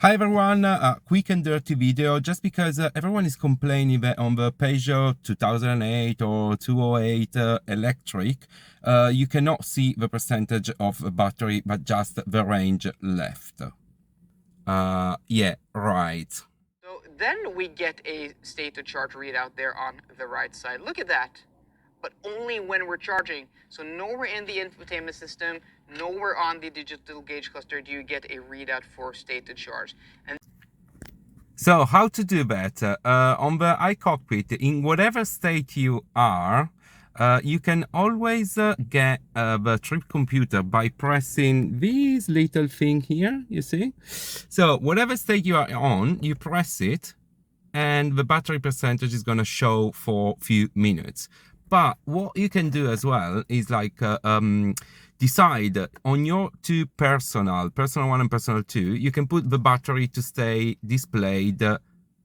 Hi everyone, quick and dirty video just because everyone is complaining that on the Peugeot 2008 or 208 electric, you cannot see the percentage of the battery but just the range left. Yeah, right. So then we get a state to charge readout there on the right side. Look at that. But only when we're charging. So nowhere in the infotainment system, nowhere on the digital gauge cluster do you get a readout for state to charge. And so how to do that? On the i-cockpit, in whatever state you are, you can always get the trip computer by pressing this little thing here, you see? So whatever state you are on, you press it, and the battery percentage is going to show for a few minutes. But what you can do as well is like decide on your two personal 1 and personal 2, you can put the battery to stay displayed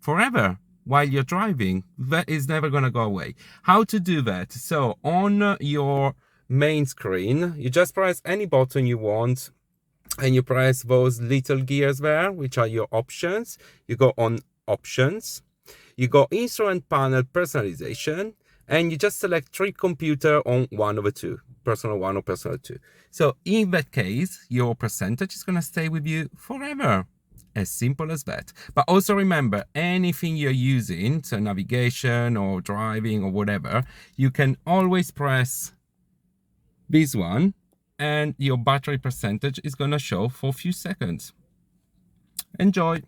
forever while you're driving. That is never going to go away. How to do that? So on your main screen, you just press any button you want and you press those little gears there, which are your options. You go on options, you go instrument panel personalization, and you just select trip computer on one of the two, personal 1 or personal 2. So in that case, your percentage is going to stay with you forever. As simple as that. But also remember, anything you're using, so navigation or driving or whatever, you can always press this one and your battery percentage is going to show for a few seconds. Enjoy.